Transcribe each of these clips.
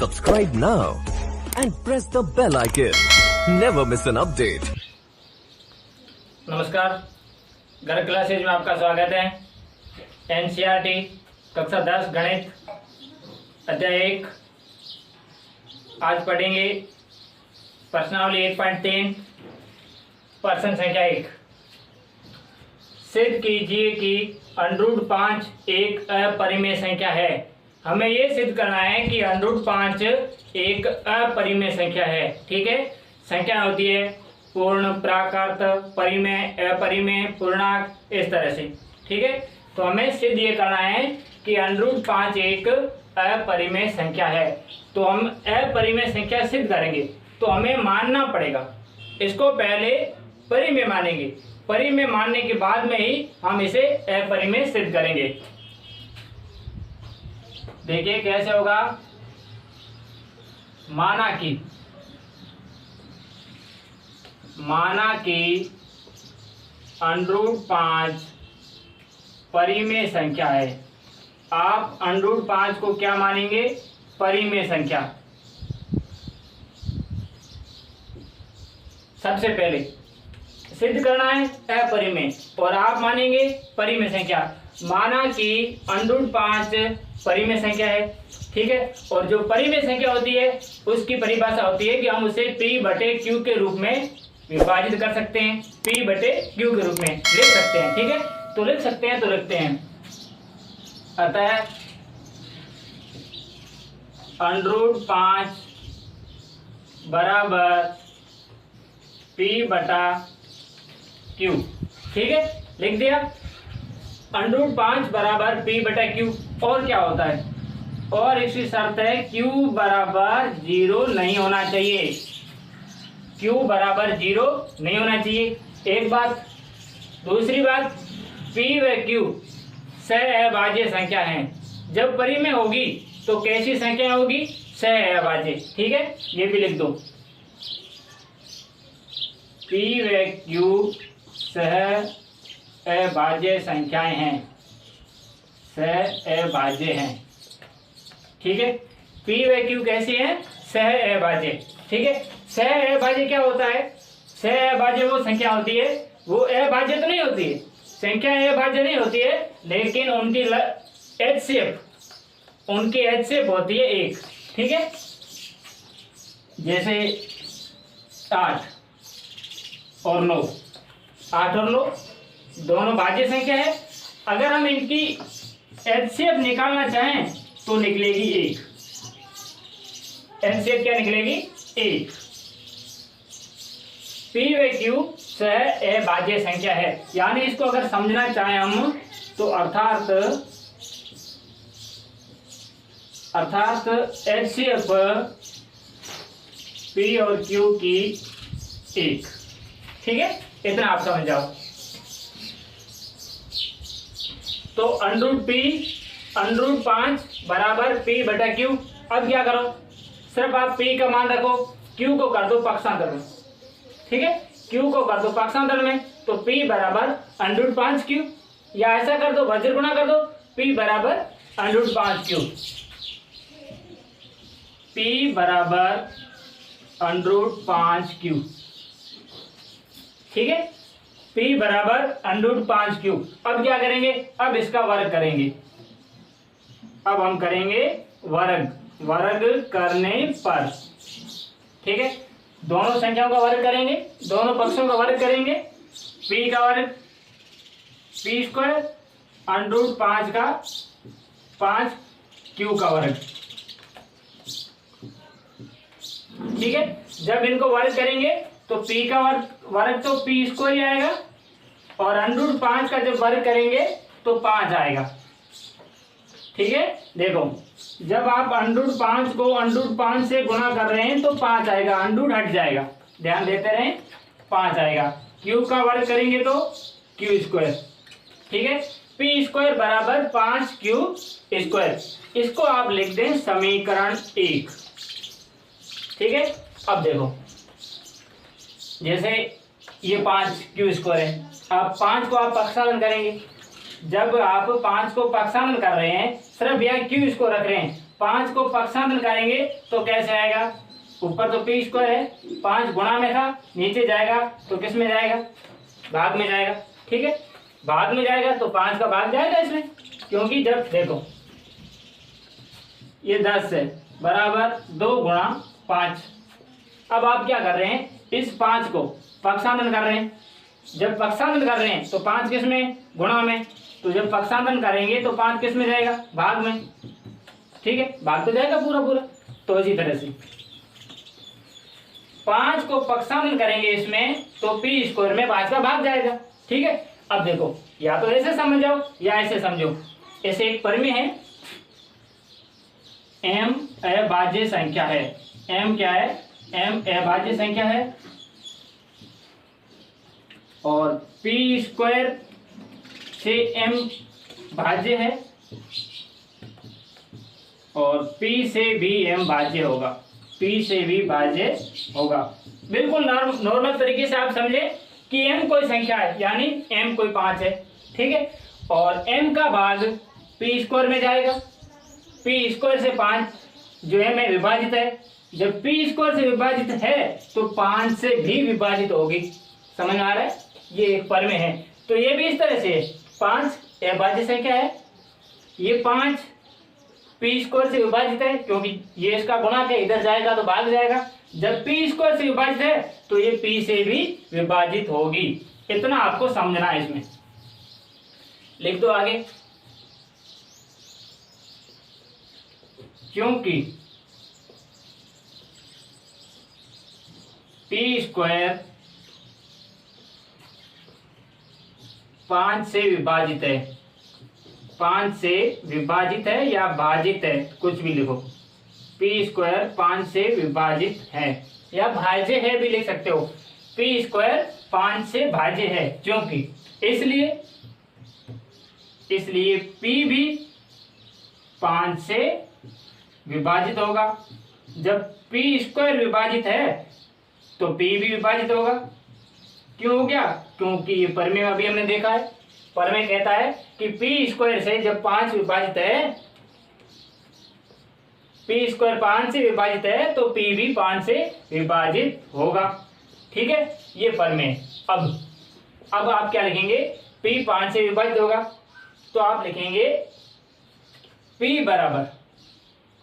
Subscribe now and press the bell icon. Never miss an update. नमस्कार, Garg classes में आपका स्वागत है। एनसीईआरटी कक्षा 10 गणित अध्याय 1 आज पढ़ेंगे प्रश्नावली 1.3 प्रश्न संख्या 1। सिद्ध कीजिए कि √5 एक अपरिमेय संख्या है। हमें ये सिद्ध करना है कि √5 एक अपरिमेय संख्या है। ठीक है, संख्या होती है पूर्ण, प्राकृत, परिमेय, अपरिमेय, पूर्णांक, इस तरह से। ठीक है, तो हमें सिद्ध ये करना है कि √5 एक अपरिमेय संख्या है। तो हम अपरिमेय संख्या सिद्ध करेंगे तो हमें मानना पड़ेगा, इसको पहले परिमेय मानेंगे, परिमेय मानने के बाद में ही हम इसे अपरिमेय सिद्ध करेंगे। देखिए कैसे होगा। माना कि √5 परिमेय संख्या है। आप √5 को क्या मानेंगे? परिमेय संख्या। सबसे पहले सिद्ध करना है अपरिमेय और आप मानेंगे परिमेय संख्या। माना कि √5 परिमेय संख्या है। ठीक है, और जो परिमेय संख्या होती है उसकी परिभाषा होती है कि हम उसे P/Q के रूप में विभाजित कर सकते हैं, P/Q के रूप में लिख सकते हैं। ठीक है, तो लिख सकते हैं तो लिखते हैं। अतः √5 बराबर P/Q। ठीक है, लिख दिया। √5 बराबर P/Q। और क्या होता है? और इसकी शर्त है Q बराबर 0 नहीं होना चाहिए। Q बराबर 0 नहीं होना चाहिए, एक बात। दूसरी बात, P व Q सहअभाज्य संख्या है। जब परिमेय होगी तो कैसी संख्या होगी? सहअभाज्य। ठीक है, ये भी लिख दो। P व Q सहअभाज्य संख्याएं हैं, सहअभाज्य हैं। ठीक है, P व Q कैसी है? सहअभाज्य। ठीक है, सहअभाज्य क्या होता है? सहअभाज्य वो संख्या होती है, वो अभाज्य तो नहीं होती है, संख्या अभाज्य नहीं होती है, लेकिन उनकी HCF होती है 1। ठीक है, जैसे 8 और 9, 8 और 9 दोनों भाज्य संख्या है। अगर हम इनकी HCF निकालना चाहें तो निकलेगी 1। HCF क्या निकलेगी? 1। P व Q सहअभाज्य संख्या है। यानी इसको अगर समझना चाहें हम तो अर्थात HCF P और Q की 1। ठीक है, इतना आप समझ जाओ। तो √5 बराबर P/Q। अब क्या करो? सिर्फ आप P का मान रखो, Q को कर दो पक्षांतर में। ठीक है, Q को कर दो पक्षांतर में, तो P बराबर √5Q, या ऐसा कर दो, वज्र गुणा कर दो, P बराबर √5Q। P बराबर √5Q। ठीक है, P बराबर √5Q। अब क्या करेंगे? अब इसका वर्ग करेंगे। अब हम करेंगे वर्ग करने पर। ठीक है, दोनों संख्याओं का वर्ग करेंगे, दोनों पक्षों का वर्ग करेंगे। P का वर्ग P² √5 का 5 Q का वर्ग। ठीक है, जब इनको वर्ग करेंगे तो P का वर्ग तो P² ही आएगा, और √5 का जब वर्ग करेंगे तो 5 आएगा। ठीक है, देखो जब आप √5 को √5 से गुणा कर रहे हैं तो 5 आएगा, अंडूर हट जाएगा, ध्यान देते रहें, 5 आएगा। Q का वर्ग करेंगे तो Q²। ठीक है, P² बराबर 5Q²। इसको आप लिख दें समीकरण 1। ठीक है, अब देखो जैसे ये 5Q² है, अब 5 को आप पक्षांतर करेंगे। जब आप 5 को पक्षांतर कर रहे हैं, सिर्फ यहाँ Q इसको रख रहे हैं, 5 को पक्षांतर करेंगे तो कैसे आएगा, ऊपर तो पी स्क्वायर है, 5 गुणा में था, नीचे जाएगा तो किस में जाएगा, भाग में जाएगा। ठीक है, भाग में जाएगा तो 5 का भाग जाएगा इसमें, क्योंकि जब देखो ये 10 है बराबर 2 गुणा 5। अब आप क्या कर रहे हैं, इस 5 को पक्षांतर कर रहे हैं। जब पक्षांतर कर रहे हैं तो 5 किस में, गुणा में, तो जब पक्षांतर करेंगे तो 5 किस में जाएगा, भाग में। ठीक है, भाग तो जाएगा पूरा पूरा। तो इसी तरह से 5 को पक्षांतर करेंगे इसमें तो पी स्क्वायर में 5 का भाग जाएगा। ठीक है, अब देखो या तो ऐसे समझो या ऐसे समझो। ऐसे एक परिमेय है, m अभाज्य संख्या है। m क्या है, m अभाज्य संख्या है और पी स्क्वायर से m भाज्य है और p से भी m भाज्य होगा, p से भी भाज्य होगा। बिल्कुल नॉर्मल तरीके से आप समझे कि m कोई संख्या है, यानी m कोई 5 है। ठीक है, और m का भाग p स्क्वायर में जाएगा। p स्क्वायर से 5 जो है में विभाजित है, जब p स्क्वायर से विभाजित है तो 5 से भी विभाजित होगी। समझ में आ रहा है, ये एक परिमेय है। तो ये भी इस तरह से 5 अभाज्य संख्या है, ये 5 पी स्क्वायर से विभाजित है, क्योंकि ये इसका गुणा है, इधर जाएगा तो भाग जाएगा। जब पी स्क्वायर से विभाजित है तो ये पी से भी विभाजित होगी। इतना आपको समझना है। इसमें लिख दो आगे, क्योंकि पी स्क्वायर 5 से विभाजित है, 5 से विभाजित है या भाजित है, कुछ भी लिखो। पी स्क्वायर 5 से विभाजित है या भाज्य है भी लिख सकते हो। पी स्क्वायर 5 से भाज्य है, क्योंकि इसलिए पी भी 5 से विभाजित होगा। जब पी स्क्वायर विभाजित है तो पी भी विभाजित होगा। क्यों हो गया, क्योंकि ये परिमेय अभी हमने देखा है। परिमेय कहता है कि पी स्क्वायर से जब 5 विभाजित है, पी स्क्वायर 5 से विभाजित है तो पी भी 5 से विभाजित होगा। ठीक है, ये परिमेय। अब आप क्या लिखेंगे, पी 5 से विभाजित होगा तो आप लिखेंगे पी बराबर।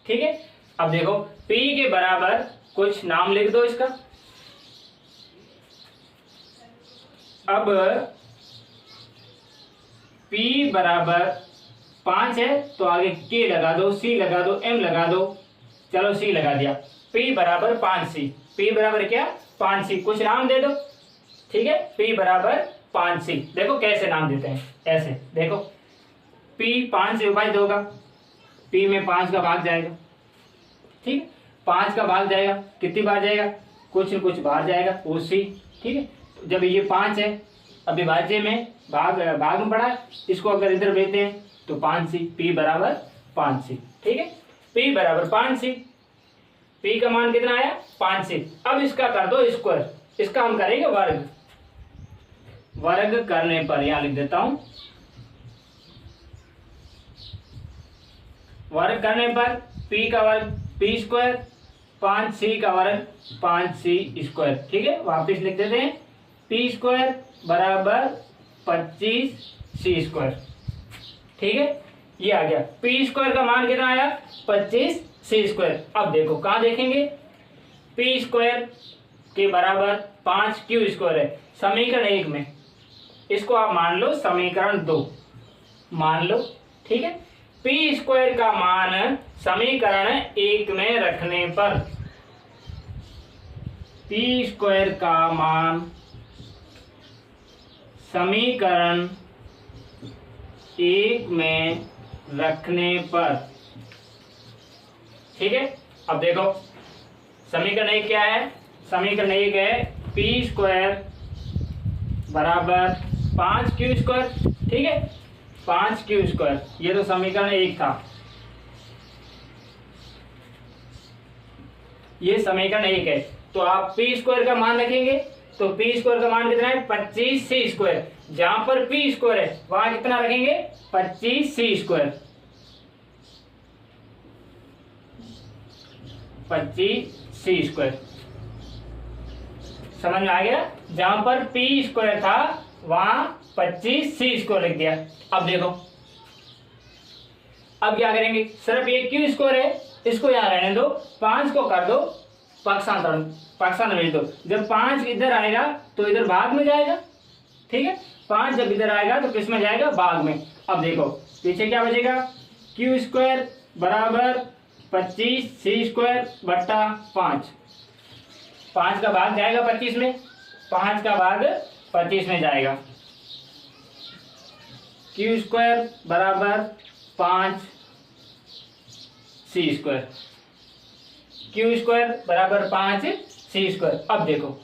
ठीक है, अब देखो पी के बराबर कुछ नाम लिख दो इसका। अब P बराबर 5 है तो आगे K लगा दो, C लगा दो, M लगा दो। चलो C लगा दिया। P बराबर 5C। P बराबर क्या, 5C। कुछ नाम दे दो। ठीक है, P बराबर 5C। देखो कैसे नाम देते हैं, ऐसे देखो। P 5 से विभाजित होगा, P में 5 का भाग जाएगा। ठीक, 5 का भाग जाएगा, कितनी बार जाएगा, कुछ न कुछ बाहर जाएगा, वो C। ठीक है, जब ये 5 है, अब विभाज्य में भाग में पड़ा है, इसको अगर इधर भेजते हैं तो 5C। P बराबर 5C। ठीक है, P बराबर 5C। P का मान कितना आया, 5C। अब इसका कर दो स्क्वायर, इसका हम करेंगे वर्ग। वर्ग करने पर यहां लिख देता हूं, वर्ग करने पर P का वर्ग P स्क्वायर, 5C का वर्ग 5C स्क्वायर। ठीक है, वापिस लिख देते हैं, P स्क्वायर बराबर 25C स्क्वायर। ठीक है, ये आ गया। P स्क्वायर का मान कितना आया, 25C स्क्वायर। अब देखो कहाँ देखेंगे, P स्क्वायर के बराबर 5Q स्क्वायर है समीकरण 1 में। इसको आप मान लो समीकरण 2 मान लो। ठीक है, P स्क्वायर का मान समीकरण 1 में रखने पर, P स्क्वायर का मान समीकरण 1 में रखने पर। ठीक है, अब देखो समीकरण 1 क्या है, समीकरण 1 है P स्क्वायर बराबर 5Q स्क्वायर। ठीक है, 5Q स्क्वायर, ये तो समीकरण 1 था, ये समीकरण 1 है। तो आप P स्क्वायर का मान रखेंगे तो P स्क्वायर का मान कितना है, 25C स्क्वायर। जहां पर P स्क्वायर है वहां कितना रखेंगे, 25C स्क्वायर। 25c²। समझ में आ गया? जहां पर p² था वहां 25c² लिख दिया। अब देखो, अब क्या करेंगे, सिर्फ ये q² है, इसको यहां रहने दो, 5 को कर दो पक्षांतर भेज दो। जब 5 इधर आएगा तो इधर भाग में जाएगा, ठीक है। 5 जब इधर आएगा तो किस में जाएगा, भाग में। अब देखो पीछे क्या बचेगा, q² बराबर 25c² बट्टा 5। 5 का भाग जाएगा 25 में, 5 का भाग 25 में जाएगा। q² बराबर 5c², q² बराबर 5c²। अब देखो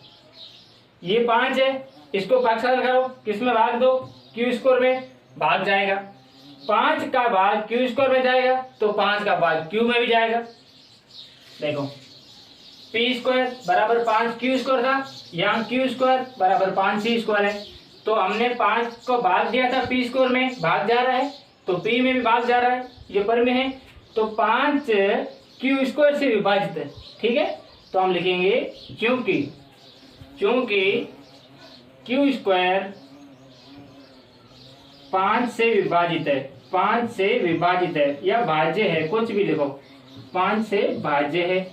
ये 5 है, इसको पक्षांतर करो, किस में भाग दो, q² में, भाग जाएगा। 5 का भाग q² में जाएगा तो 5 का भाग q में भी जाएगा। देखो p² बराबर 5q² था, यहाँ q² बराबर 5c² है, तो हमने 5 को भाग दिया था p² में, भाग जा रहा है, तो p में भी भाग जा रहा है, ये पर में है, तो 5 q² से विभाजित है, ठीक है। तो हम लिखेंगे क्योंकि q² 5 से विभाजित है, 5 से विभाजित है या भाज्य है, कुछ भी लिखो, 5 से भाज्य है।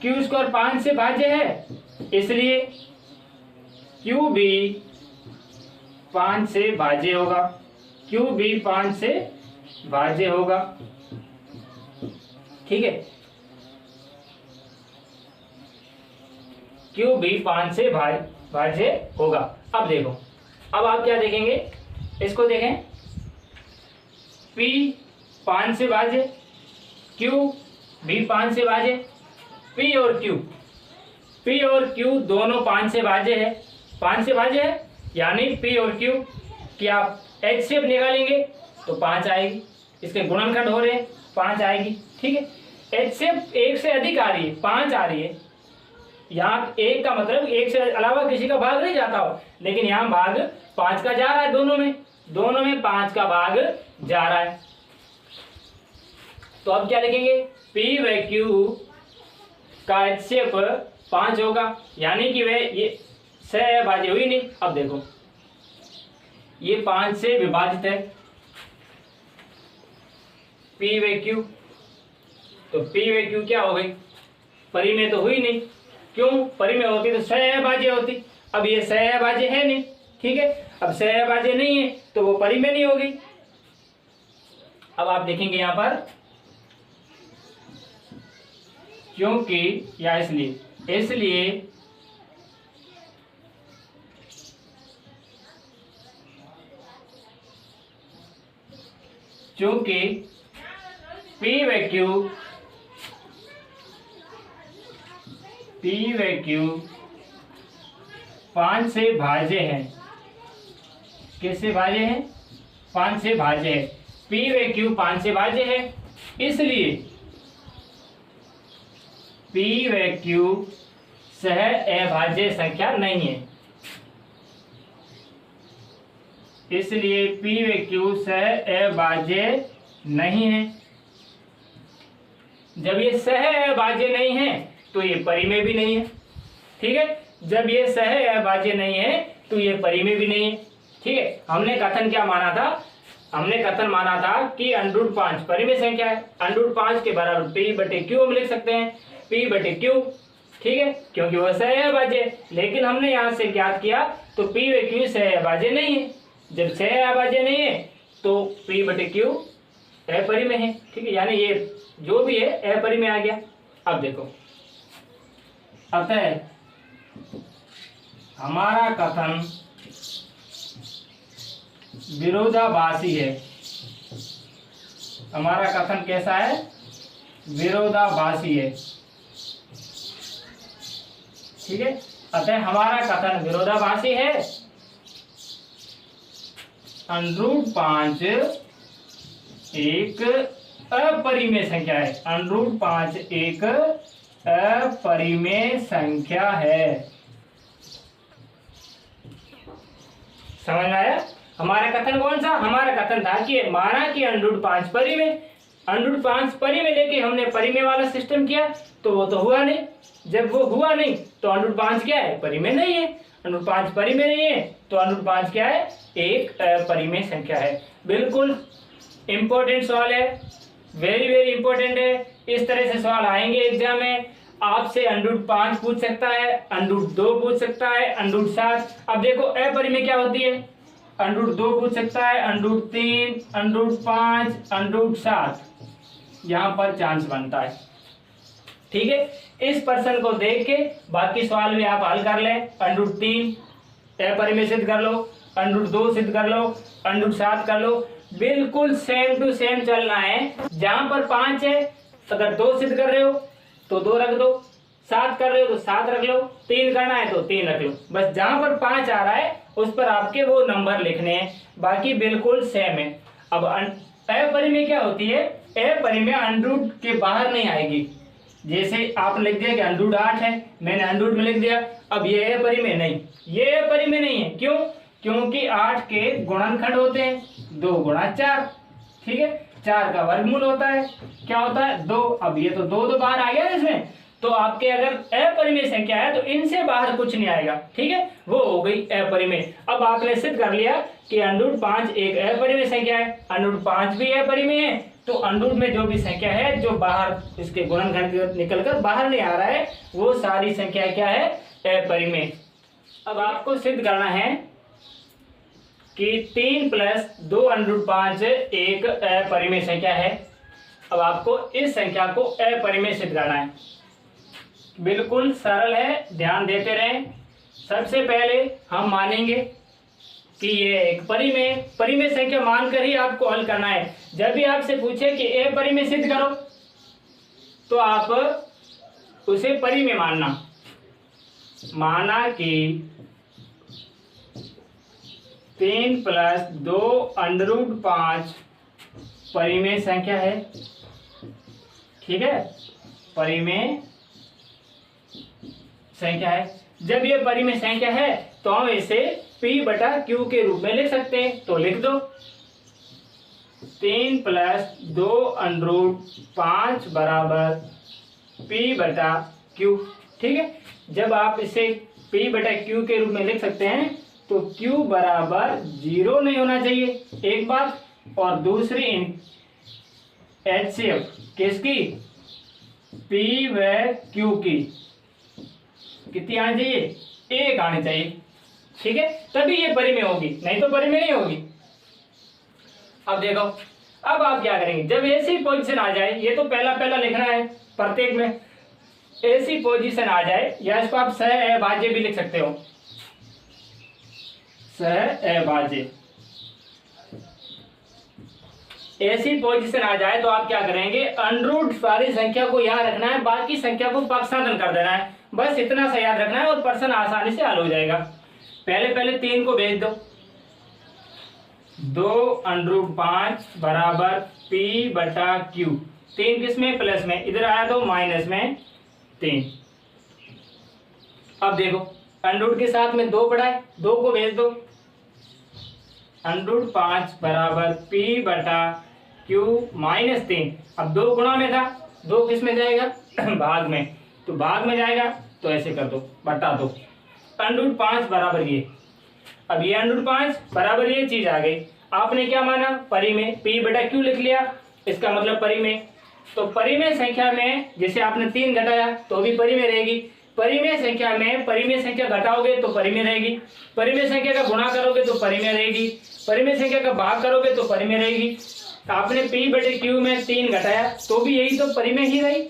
q² 5 से भाज्य है, इसलिए q भी 5 से भाज्य होगा, q भी 5 से भाज्य होगा, ठीक है। q भी 5 से भाज्य होगा। अब देखो, अब आप क्या देखेंगे, इसको देखें, p 5 से भाज्य, q भी 5 से भाज्य, p और q दोनों 5 से भाज्य है, 5 से भाज्य है, यानी p और q की आप HCF निकालेंगे तो 5 आएगी, इसके गुणनखंड हो रहे हैं, 5 आएगी, ठीक है। HCF 1 से अधिक आ रही है, 5 आ रही है, यहाँ 1 का मतलब 1 से अलावा किसी का भाग नहीं जाता हो, लेकिन यहाँ भाग 5 का जा रहा है, दोनों में 5 का भाग जा रहा है। तो अब क्या लिखेंगे, p व q का HCF 5 होगा, यानी कि वे ये सहभाज्य हुई नहीं। अब देखो ये 5 से विभाजित है, p व q, तो p व q क्या हो गई, परिमेय तो हुई नहीं, क्यों, परिमेय होती तो सहभाज्य होती, अब ये सहभाज्य है नहीं, ठीक है। अब सहभाज्य नहीं है तो वो परिमेय नहीं होगी। अब आप देखेंगे यहां पर क्योंकि या इसलिए क्योंकि p व q 5 से भाज्य है, किससे भाज्य है, 5 से भाज्य है, p व q 5 से भाज्य है, इसलिए p व q सह अभाज्य संख्या नहीं है, इसलिए p व q सह अभाज्य नहीं है। जब ये सह अभाज्य नहीं है तो ये परिमेय भी नहीं है, ठीक है। जब ये सह अभाज्य नहीं है तो ये परिमेय भी नहीं है, ठीक है। हमने कथन क्या माना था, हमने कथन माना था कि √5 परिमेय संख्या है, √5 के बराबर p बटे q हम लिख सकते हैं, p बटे q, ठीक है, क्योंकि वह सह अभाज्य है। लेकिन हमने यहाँ से ज्ञात किया तो p व q सह अभाज्य नहीं है, जब सह अभाज्य नहीं है तो p बटे q अपरिमेय है, ठीक है, यानी ये जो भी है अपरिमेय आ गया। अब देखो, अतः हमारा कथन विरोधाभासी है, हमारा कथन कैसा है, विरोधाभासी है, ठीक है। अतः हमारा कथन विरोधाभासी है, √5 एक अपरिमेय संख्या है, √5 एक अपरिमेय संख्या है। समझ में आया? हमारा कथन कौन सा, हमारा कथन था कि माना कि √5 परिमेय, अंडर 5 परिमेय लेके हमने परिमेय वाला सिस्टम किया तो वो तो हुआ नहीं। जब वो हुआ नहीं तो अंडर 5 क्या है, परिमेय नहीं है। अंडर 5 परिमेय नहीं है तो अंडर 5 क्या है, एक परिमेय संख्या है। बिल्कुल इंपॉर्टेंट सवाल है, वेरी वेरी इंपॉर्टेंट है। इस तरह से सवाल आएंगे एग्जाम में। आपसे अंडर 5 पूछ सकता है, अंडर 2 पूछ सकता है, अंडर 7। अब देखो अपरिमेय क्या होती है, अंडर 2 पूछ सकता है, अंडर 3, अंडर 5, अंडर 7, यहाँ पर चांस बनता है। ठीक है, इस प्रश्न को देख के बाकी सवाल भी आप हल कर लें। अंडर 3 अपरिमेय सिद्ध कर लो, अंडर 2 सिद्ध कर लो, अंडर 7 कर लो। बिल्कुल सेम टू सेम चलना है। जहां पर 5 है अगर 2 सिद्ध कर रहे हो तो 2 रख दो, 7 कर रहे हो तो 7 रख लो, 3 करना है तो 3 रख लो। बस जहां पर 5 आ रहा है उस पर आपके वो नंबर लिखने हैं, बाकी बिल्कुल सेम है। अब अपरिमेय क्या होती है, अपरिमेय अंडर के बाहर नहीं आएगी। जैसे आप लिख दिया कि अंडर 8 है, मैंने अंडर में लिख दिया, अब ये अपरिमेय नहीं, ये अपरिमेय नहीं है। क्यों? क्योंकि 8 के गुणनखंड होते हैं 2 गुणा 4, ठीक है, 4 का वर्गमूल होता है, क्या होता है 2। अब ये तो 2 बाहर आ गया इसमें, तो आपके अगर अपरिमेय संख्या है तो इनसे बाहर कुछ नहीं आएगा, ठीक है, वो हो गई अपरिमेय। अब आपने सिद्ध कर लिया कि अंडर 5 एक अपरिमेय संख्या है, अंडर 5 भी अपरिमेय है, तो अंडर में जो भी संख्या है जो बाहर इसके गुणनखंड निकलकर बाहर नहीं आ रहा है वो सारी संख्या क्या है, अपरिमेय। अब आपको सिद्ध करना है कि 3 + 2 अंडर 5 एक अपरिमेय संख्या है। अब आपको इस संख्या को अपरिमेय सिद्ध करना है। बिल्कुल सरल है, ध्यान देते रहें। सबसे पहले हम मानेंगे कि ये एक परिमेय संख्या मानकर ही आपको हल करना है। जब भी आपसे पूछे कि अपरिमेय सिद्ध करो तो आप उसे परिमेय माना कि 3 + 2 अंडर 5 परिमेय संख्या है, ठीक है, परिमेय संख्या है। जब ये परिमेय संख्या है तो हम इसे P/Q के रूप में लिख सकते हैं, तो लिख दो 3 + 2 अंडर 5 बराबर P/Q, ठीक है। जब आप इसे P/Q के रूप में लिख सकते हैं तो Q बराबर 0 नहीं होना चाहिए, एक बात, और दूसरी HCF किसकी, P व Q की कितनी आनी चाहिए, 1 आनी चाहिए, ठीक है, तभी ये परिमेय होगी, नहीं तो परिमेय नहीं होगी। अब देखो, अब आप क्या करेंगे, जब ऐसी पोजीशन आ जाए, ये तो पहला लिखना है प्रत्येक में, ऐसी पोजीशन आ जाए, या इसको आप सहअभाज्य भी लिख सकते हो, सहअभाज्य। ऐसी पोजीशन आ जाए तो आप क्या करेंगे, अंडर सारी संख्या को यहाँ रखना है, बाकी संख्या को पक्षांतरण कर देना है, बस इतना सा याद रखना है और प्रश्न आसानी से हल हो जाएगा। पहले 3 को भेज दो, 2 अंडर 5 बराबर P/Q, 3 किस में, प्लस में, इधर आया तो माइनस में 3। अब देखो अंडर के साथ में 2 पड़ा है, 2 को भेज दो, अंडर 5 बराबर P/Q माइनस 3। अब 2 गुणा में था, 2 किस में जाएगा, भाग में, तो भाग में जाएगा तो ऐसे कर दो, बटा दो, अंडर 5 बराबर ये। अब ये अंडर 5 बराबर ये चीज आ गई, आपने क्या माना, परिमेय, P/Q लिख लिया, इसका मतलब परिमेय। तो परिमेय संख्या में जैसे आपने 3 घटाया तो भी परिमेय रहेगी, परिमेय संख्या में परिमेय संख्या घटाओगे तो परिमेय रहेगी, परिमेय संख्या का गुणा करोगे तो परिमेय रहेगी, परिमेय संख्या का भाग करोगे तो परिमेय रहेगी। आपने P/Q में 3 घटाया तो भी यही तो परिमेय ही रही,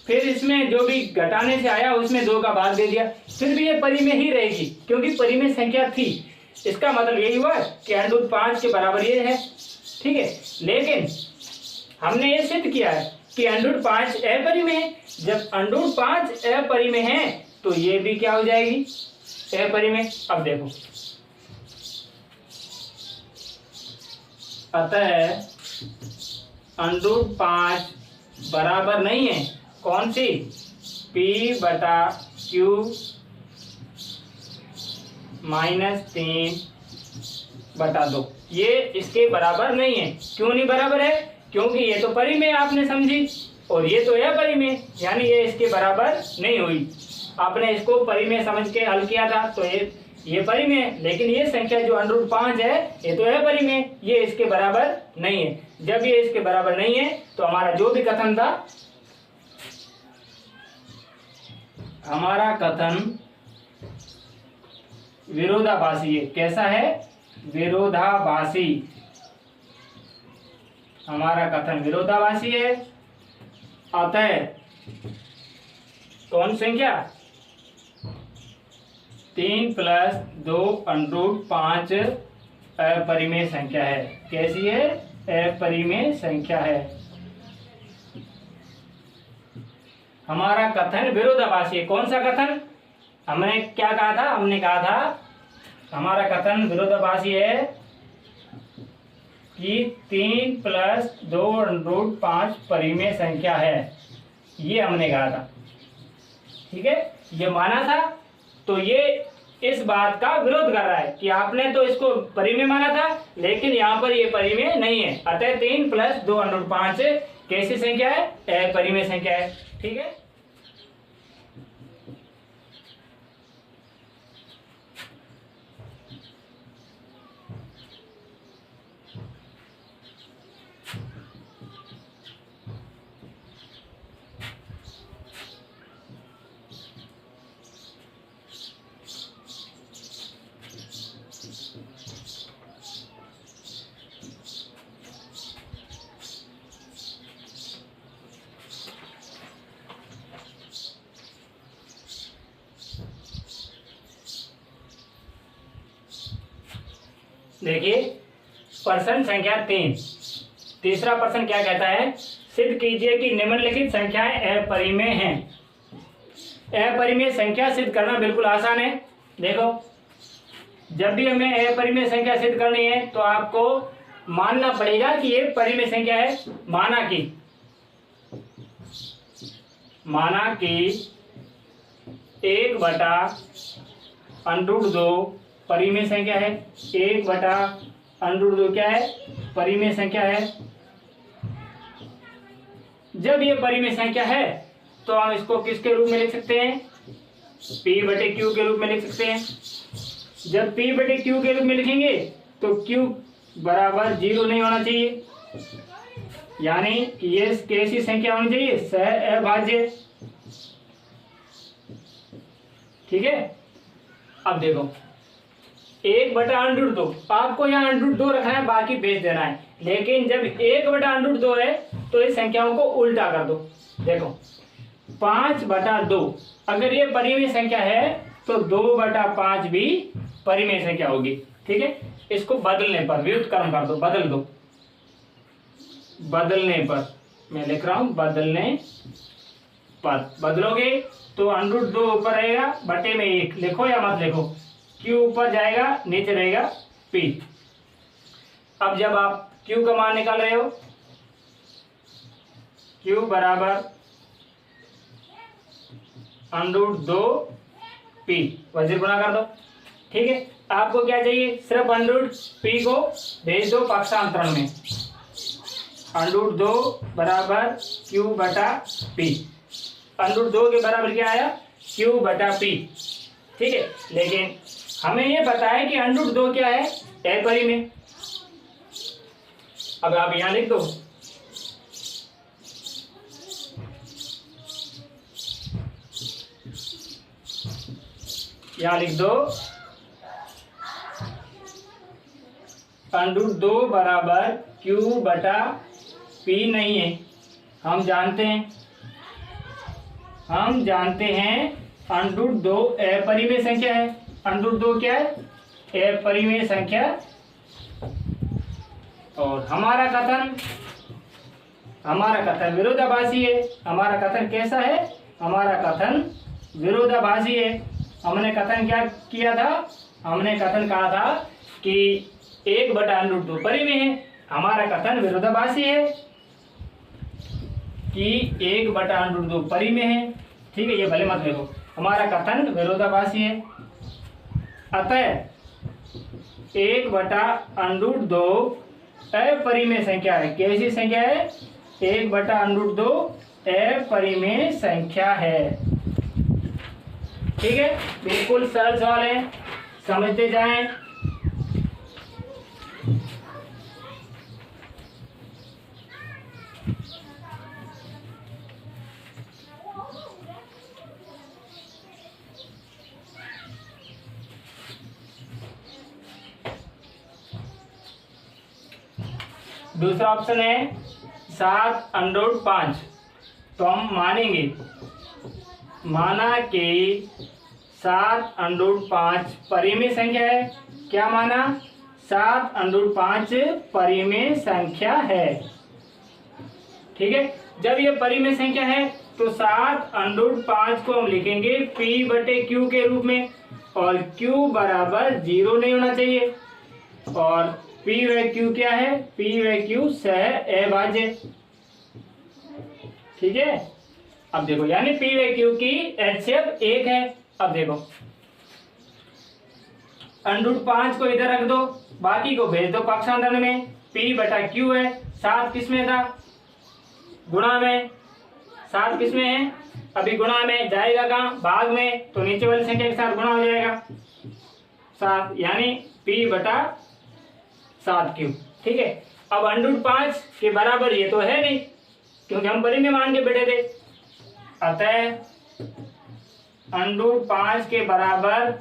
फिर इसमें जो भी घटाने से आया उसमें 2 का भाग दे दिया, फिर भी ये परिमेय ही रहेगी क्योंकि परिमेय संख्या थी। इसका मतलब यही हुआ कि अंडर 5 के बराबर ये है, ठीक है। लेकिन हमने ये सिद्ध किया है कि अंडर 5 अपरिमेय है, जब अंडर 5 अपरिमेय है तो ये भी क्या हो जाएगी, अपरिमेय। अब देखो, अतः अंडर 5 बराबर नहीं है कौन सी, P/Q माइनस 3/2, ये इसके बराबर नहीं है। क्यों नहीं बराबर है, क्योंकि ये तो परिमेय आपने समझी और ये तो है परिमेय, यानी ये इसके बराबर नहीं हुई। आपने इसको परिमेय समझ के हल किया था तो ये परिमेय, लेकिन ये संख्या जो √5 है ये तो है परिमेय, ये इसके बराबर नहीं है। जब ये इसके बराबर नहीं है तो हमारा जो भी कथन था, हमारा कथन विरोधाभासी है। कैसा है? विरोधाभासी। हमारा कथन विरोधाभासी है। अतः कौन संख्या? 3 + 2 √5 अपरिमेय संख्या है। कैसी है? अपरिमेय संख्या है। हमारा कथन विरोधाभासी है। कौन सा कथन? हमने क्या कहा था? हमने कहा था हमारा कथन विरोधाभासी है कि 3 + 2 √5 परिमेय संख्या है, ये हमने कहा था। ठीक है, ये माना था, तो ये इस बात का विरोध कर रहा है कि आपने तो इसको परिमेय माना था लेकिन यहाँ पर ये परिमेय नहीं है। अतः 3 + 2 √5 कैसी संख्या है? अपरिमेय संख्या है। ठीक है, देखिए प्रश्न संख्या 3, तीसरा प्रश्न क्या कहता है? सिद्ध कीजिए कि निम्नलिखित संख्याएं अपरिमेय हैं। अपरिमेय संख्या सिद्ध करना बिल्कुल आसान है। देखो, जब भी हमें अपरिमेय संख्या सिद्ध करनी है तो आपको मानना पड़ेगा कि ये परिमेय संख्या है। माना कि 1/√2 परिमेय संख्या है। 1/√2 क्या है? परिमेय संख्या है। जब ये परिमेय संख्या है तो हम इसको किसके रूप में लिख सकते हैं? P/Q के रूप में लिख सकते हैं। जब P/Q के रूप में लिखेंगे तो Q बराबर 0 नहीं होना चाहिए, यानी ये कैसी संख्या होनी चाहिए? सहअभाज्य। ठीक है, अब देखो 1/√2, आपको यहाँ √2 रखना है, बाकी भेज देना है। लेकिन जब 1/√2 है तो इस संख्याओं को उल्टा कर दो। देखो 5/2, अगर ये परिमेय संख्या है तो 2/5 भी परिमेय संख्या होगी। ठीक है, इसको बदलने पर व्युत्क्रम कर दो, बदल दो। बदलने पर मैं लिख रहा हूं, बदलने पर बदलोगे तो √2 ऊपर रहेगा, बटे में 1 लिखो या मत लिखो। Q ऊपर जाएगा, नीचे रहेगा P। अब जब आप Q का मान निकाल रहे हो, Q बराबर √2P, वज्र गुणा कर दो। ठीक है, आपको क्या चाहिए? सिर्फ √P को भेज दो पक्षांतरण में। √2 बराबर Q/P। √2 के बराबर क्या आया? Q/P। ठीक है, लेकिन हमें ये पता है कि √2 क्या है? अपरिमेय। अब आप यहां लिख दो, यहां लिख दो √2 बराबर Q/P नहीं है। हम जानते हैं √2 अपरिमेय संख्या है। √2 क्या है? अपरिमेय संख्या। और हमारा कथन विरोधाभासी है। हमारा कथन कैसा है? हमारा कथन विरोधाभासी है। हमने कथन क्या किया था? हमने कथन कहा था कि 1/√2 परिमेय है। हमारा कथन विरोधाभासी है कि 1/√2 परिमेय है। ठीक है, ये भले मत लिखो, हमारा कथन विरोधाभासी है। अतः 1/√2 अपरिमेय संख्या है। कैसी संख्या है? 1/√2 अपरिमेय संख्या है। ठीक है, बिल्कुल सरल सवाल है, समझते जाएं। दूसरा ऑप्शन है 7√5। तो हम मानेंगे, माना कि 7√5 परिमेय संख्या है। क्या माना? 7√5 परिमेय संख्या है। ठीक है, जब ये परिमेय संख्या है तो 7√5 को हम लिखेंगे p/q के रूप में, और q बराबर 0 नहीं होना चाहिए। और p/q क्या है? p/q सह-अभाज्य। ठीक है, अब देखो, यानी p/q की HCF 1 है। अब देखो, √5 को इधर रख दो, बाकी को भेज दो पक्षांतर में। p/q है, 7 किस में था? गुणा में। 7 किस में है? अभी गुणा में जाएगा कहाँ? भाग में, तो नीचे वाली संख्या के साथ गुणा हो जाएगा 7, यानी p/7q। ठीक है, अब √5 के बराबर ये तो है नहीं, क्योंकि हम परिमेय मान के बैठे थे। अतः √5 के बराबर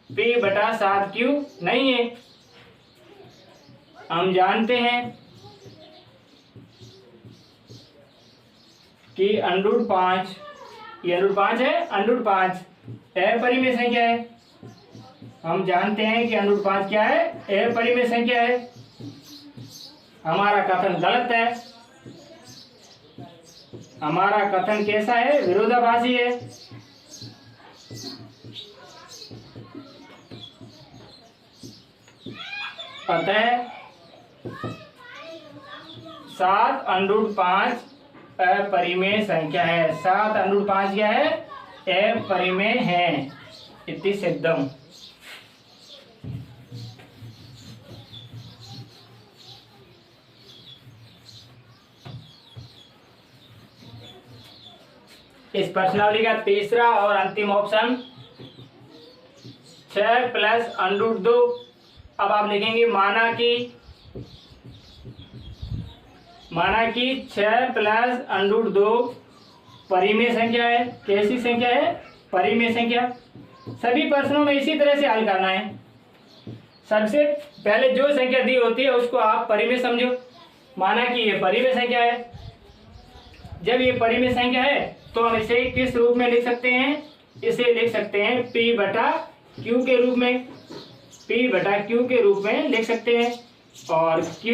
p/7q नहीं है। हम जानते हैं कि √5, ये √5 है, √5 अपरिमेय संख्या है। हम जानते हैं कि √5 क्या है? अपरिमेय संख्या है। हमारा कथन गलत है। हमारा कथन कैसा है? विरोधाभासी है। अतः 7√5 अपरिमेय संख्या है। 7√5 क्या है? अपरिमेय है। इति सिद्धम। इस प्रश्नावली का तीसरा और अंतिम ऑप्शन 6 + √2। अब आप लिखेंगे, माना कि 6 + √2 परिमेय संख्या है। कैसी संख्या है? परिमेय संख्या। सभी प्रश्नों में इसी तरह से हल करना है। सबसे पहले जो संख्या दी होती है उसको आप परिमेय समझो। माना कि ये परिमेय संख्या है। जब ये परिमेय संख्या है तो हम इसे किस रूप में लिख सकते हैं? इसे लिख सकते हैं p/q के रूप में। p/q के रूप में लिख सकते हैं, और q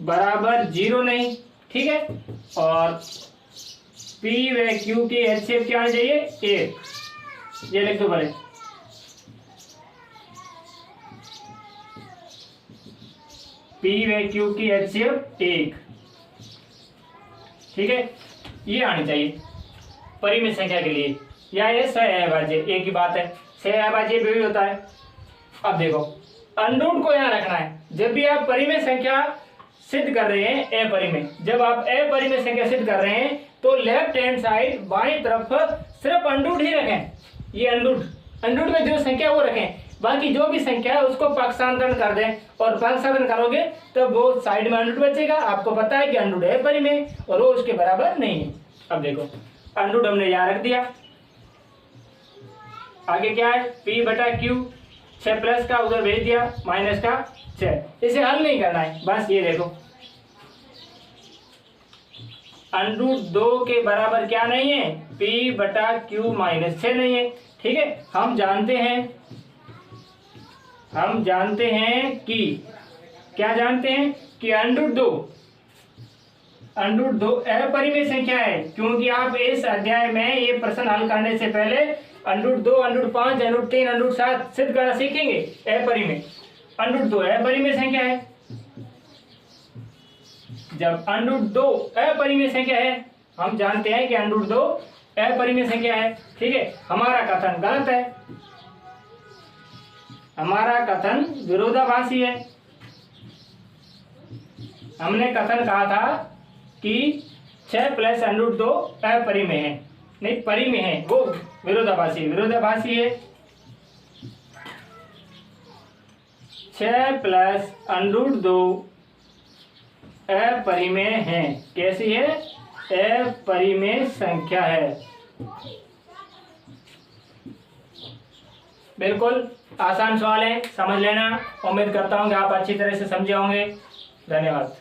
बराबर 0 नहीं। ठीक है, और p/q की HCF क्या आनी चाहिए? 1। ये लिख दो भले। p/q की HCF 1। ठीक है, ये आनी चाहिए परिमेय संख्या के लिए, या ये सह-अभाज्य। एक ही बात है, सह-अभाज्य भी होता है। अब देखो, √2 को यहाँ रखना है। जब भी आप परिमेय संख्या सिद्ध कर रहे हैं, अपरिमेय, जब आप अपरिमेय संख्या सिद्ध कर रहे हैं तो लेफ्ट हैंड साइड बाईं तरफ सिर्फ √2 ही रखें। ये √2 में जो संख्या वो रखें, बाकी जो भी संख्या है उसको पक्षांतरण कर दें, और पक्षांतरण करोगे तो वो साइड में √2 बचेगा। आपको पता है कि √2 अपरिमेय और वो उसके बराबर नहीं है। अब देखो, √2 हमने यहाँ रख दिया। आगे क्या है? p/q, 6 प्लस का उधर भेज दिया, माइनस का 6। इसे हल नहीं करना है, बस ये देखो, √2 के बराबर क्या नहीं है? p/q - 6 नहीं है। ठीक है, हम जानते हैं कि क्या जानते हैं? कि √2 अपरिमेय संख्या है, क्योंकि आप इस अध्याय में ये प्रश्न हल करने से पहले √2, √5, √3, √7 सिद्ध करना सीखेंगे। अपरिमेय, √2 अपरिमेय संख्या है। जब √2 अपरिमेय संख्या है, हम जानते हैं कि √2 अपरिमेय संख्या है। ठीक है, हमारा कथन गलत है। हमारा कथन विरोधाभासी है। हमने कथन कहा था कि 6 प्लस √2 अपरिमेय है, नहीं परिमेय है, वो विरोधाभासी है। 6 प्लस √2 अपरिमेय है। कैसी है? अपरिमेय संख्या है। बिल्कुल आसान सवाल है, समझ लेना। उम्मीद करता हूँ कि आप अच्छी तरह से समझे होंगे। धन्यवाद।